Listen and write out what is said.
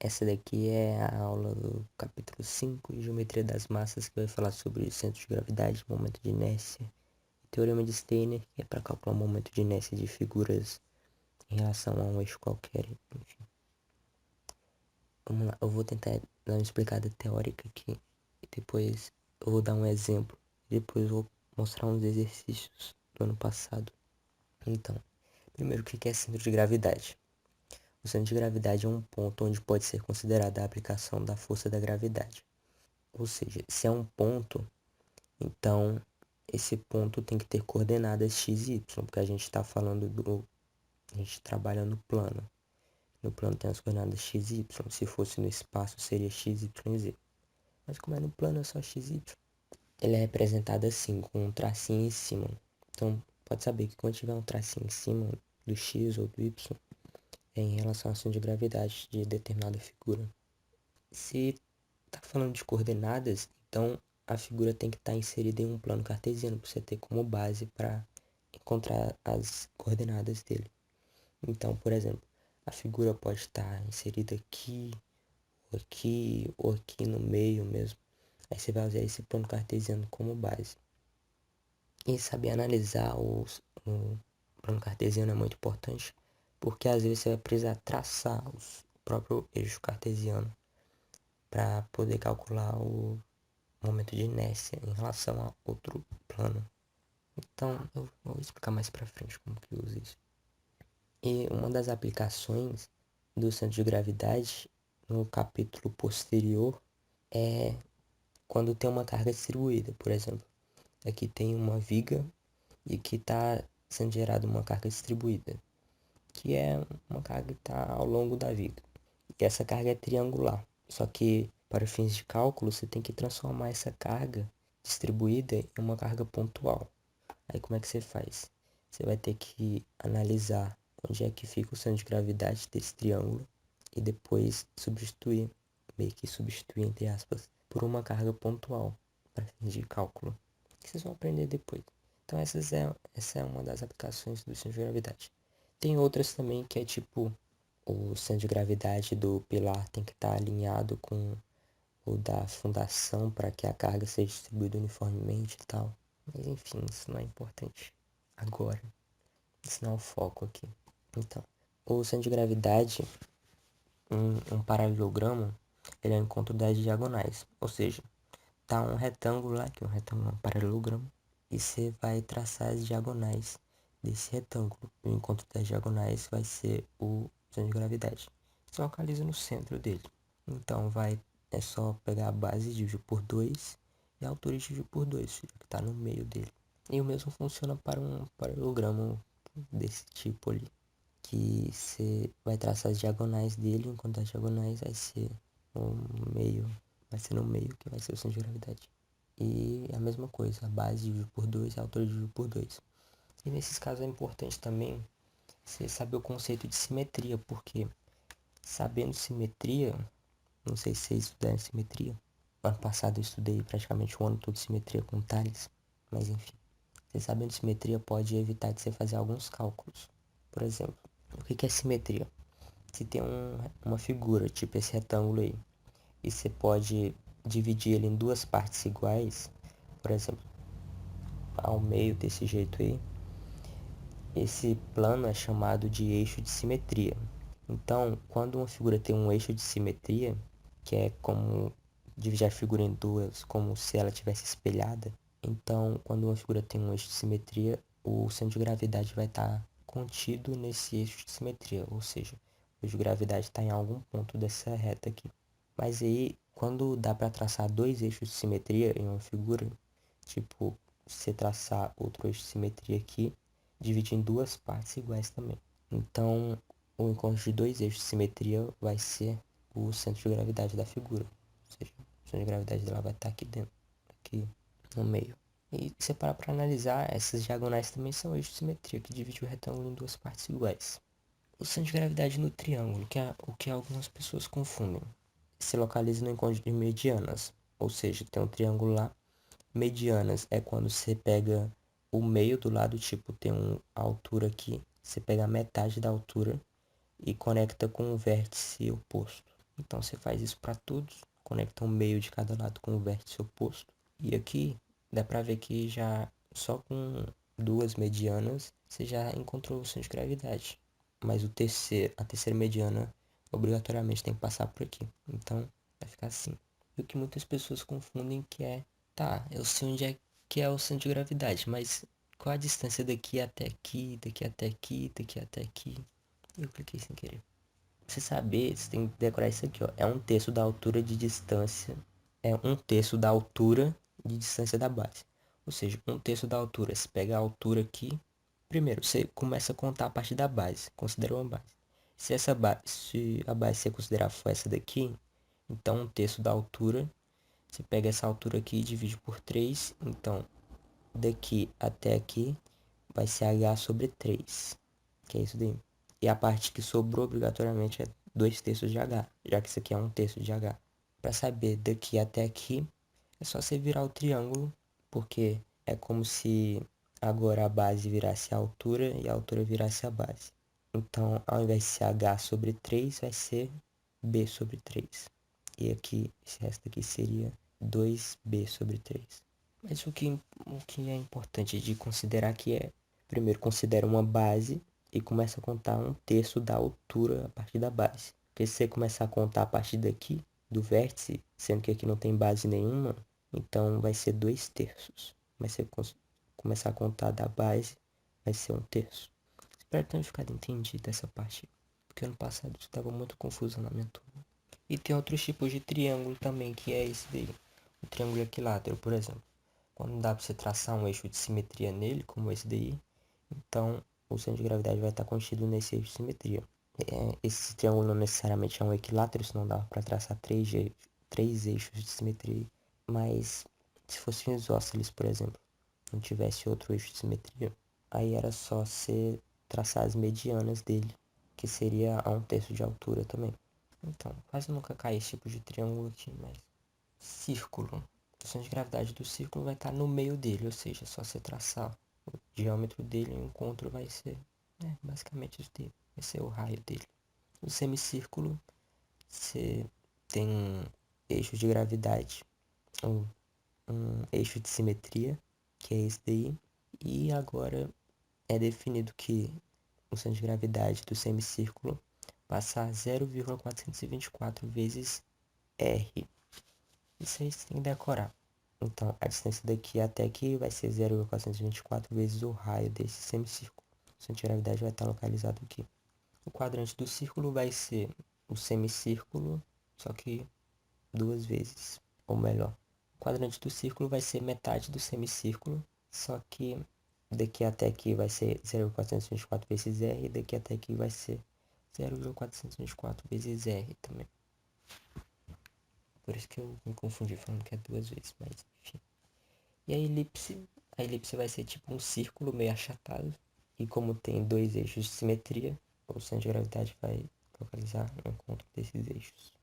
Essa daqui é a aula do capítulo 5, Geometria das Massas, que vai falar sobre centro de gravidade, momento de inércia e teorema de Steiner, que é para calcular o momento de inércia de figuras em relação a um eixo qualquer, enfim. Vamos lá, eu vou tentar dar uma explicada teórica aqui, e depois eu vou dar um exemplo, e depois eu vou mostrar uns exercícios do ano passado. Então, primeiro, o que é centro de gravidade? O centro de gravidade é um ponto onde pode ser considerada a aplicação da força da gravidade. Ou seja, se é um ponto, então esse ponto tem que ter coordenadas x e y, porque a gente está falando do. A gente trabalha no plano. No plano tem as coordenadas x e y. Se fosse no espaço, seria x, y e z. Mas como é no plano, é só x e y. Ele é representado assim, com um tracinho em cima. Então, pode saber que quando tiver um tracinho em cima do x ou do y, é em relação à ação de gravidade de determinada figura. Se tá falando de coordenadas, então a figura tem que estar inserida em um plano cartesiano para você ter como base para encontrar as coordenadas dele. Então, por exemplo, a figura pode estar inserida ou aqui no meio mesmo. Aí você vai usar esse plano cartesiano como base. E saber analisar o plano cartesiano é muito importante, porque às vezes você vai precisar traçar o próprio eixo cartesiano para poder calcular o momento de inércia em relação a outro plano. Então, eu vou explicar mais pra frente como que usa isso. E uma das aplicações do centro de gravidade no capítulo posterior é quando tem uma carga distribuída. Por exemplo, aqui tem uma viga e aqui está sendo gerada uma carga distribuída, que é uma carga que está ao longo da viga. E essa carga é triangular. Só que para fins de cálculo você tem que transformar essa carga distribuída em uma carga pontual. Aí como é que você faz? Você vai ter que analisar onde é que fica o centro de gravidade desse triângulo e depois substituir, meio que substituir entre aspas, por uma carga pontual para fins de cálculo. Que vocês vão aprender depois. Então essa é uma das aplicações do centro de gravidade. Tem outras também que é tipo o centro de gravidade do pilar tem que estar alinhado com o da fundação para que a carga seja distribuída uniformemente e tal. Mas enfim, isso não é importante agora. Isso não é o foco aqui. Então, o centro de gravidade, um paralelogramo, ele é o encontro das diagonais. Ou seja, tá um retângulo lá, que é um retângulo, um paralelogramo, e você vai traçar as diagonais desse retângulo. O encontro das diagonais vai ser o centro de gravidade. Se localiza no centro dele. Então é só pegar a base, dividir por 2 e a altura dividir por 2, que está no meio dele. E o mesmo funciona para um paralelogramo desse tipo ali, que você vai traçar as diagonais dele, enquanto as diagonais o meio, vai ser no meio que vai ser o centro de gravidade. E a mesma coisa, a base dividido por 2 e a altura dividido por 2. E nesses casos é importante também você saber o conceito de simetria, porque sabendo simetria, não sei se vocês estudaram simetria. Ano passado eu estudei praticamente o ano todo simetria com Thales, mas enfim. Você sabendo simetria pode evitar de você fazer alguns cálculos. Por exemplo, o que é simetria? Se tem uma figura, tipo esse retângulo aí, e você pode dividir ele em duas partes iguais, por exemplo, ao meio desse jeito aí, esse plano é chamado de eixo de simetria. Então, quando uma figura tem um eixo de simetria, que é como dividir a figura em duas, como se ela tivesse espelhada, então, quando uma figura tem um eixo de simetria, o centro de gravidade vai estar contido nesse eixo de simetria, ou seja, o eixo de gravidade está em algum ponto dessa reta aqui. Mas aí, quando dá para traçar dois eixos de simetria em uma figura, tipo, você traçar outro eixo de simetria aqui, dividir em duas partes iguais também. Então, o encontro de dois eixos de simetria vai ser o centro de gravidade da figura. Ou seja, o centro de gravidade dela vai estar aqui dentro, aqui no meio. E se parar para analisar, essas diagonais também são eixos de simetria, que divide o retângulo em duas partes iguais. O centro de gravidade no triângulo, que é o que algumas pessoas confundem, se localiza no encontro de medianas. Ou seja, tem um triângulo lá. Medianas é quando você pega o meio do lado, tipo, tem uma altura aqui. Você pega a metade da altura e conecta com o vértice oposto. Então você faz isso para todos, conecta um meio de cada lado com o vértice oposto. E aqui dá pra ver que já só com duas medianas você já encontrou o centro de gravidade. Mas a terceira mediana obrigatoriamente tem que passar por aqui. Então vai ficar assim. E o que muitas pessoas confundem que é, tá, eu sei onde é que é o centro de gravidade, mas qual a distância daqui até aqui, daqui até aqui, daqui até aqui? Eu cliquei sem querer. Pra você saber, você tem que decorar isso aqui, ó. É um terço da altura de distância. É um terço da altura de distância da base. Ou seja, um terço da altura. Você pega a altura aqui. Primeiro, você começa a contar a partir da base. Considera uma base. Se a base você considerar for essa daqui, então um terço da altura. Você pega essa altura aqui e divide por 3. Então, daqui até aqui vai ser h sobre 3. Que é isso daí. E a parte que sobrou obrigatoriamente é 2 terços de h, já que isso aqui é um terço de h. Para saber daqui até aqui, é só você virar o triângulo, porque é como se agora a base virasse a altura e a altura virasse a base. Então, ao invés de ser h sobre 3, vai ser b sobre 3. E aqui, esse resto aqui seria 2b sobre 3. Mas o que é importante de considerar aqui é, primeiro considera uma base e começa a contar um terço da altura a partir da base. Porque se você começar a contar a partir daqui, do vértice, sendo que aqui não tem base nenhuma, então vai ser 2 terços. Mas se você começar a contar da base, vai ser um terço. Espero ter ficado entendido essa parte, porque ano passado estava muito confuso na minha turma. E tem outros tipos de triângulo também, que é esse daí. O triângulo equilátero, por exemplo. Quando dá para você traçar um eixo de simetria nele, como esse daí, então o centro de gravidade vai estar contido nesse eixo de simetria. Esse triângulo não necessariamente é um equilátero, senão dá para traçar três eixos de simetria. Mas se fosse um isósceles, por exemplo, não tivesse outro eixo de simetria, aí era só você traçar as medianas dele, que seria a um terço de altura também. Então, quase nunca cai esse tipo de triângulo aqui, mas círculo. O centro de gravidade do círculo vai estar no meio dele, ou seja, só você traçar o diâmetro dele e o encontro vai ser, basicamente isso dele, vai ser o raio dele. O semicírculo, você tem um eixo de gravidade, um, um eixo de simetria, que é esse daí, e agora é definido que o centro de gravidade do semicírculo passa a 0,424 vezes R. Isso aí você tem que decorar. Então, a distância daqui até aqui vai ser 0,424 vezes o raio desse semicírculo. O centro de gravidade vai estar localizado aqui. O quadrante do círculo vai ser o semicírculo, só que duas vezes. Ou melhor, o quadrante do círculo vai ser metade do semicírculo, só que daqui até aqui vai ser 0,424 vezes R, e daqui até aqui vai ser 0,424 vezes R também. Por isso que eu me confundi falando que é duas vezes, mas enfim. E a elipse vai ser tipo um círculo meio achatado. E como tem dois eixos de simetria, o centro de gravidade vai localizar no encontro desses eixos.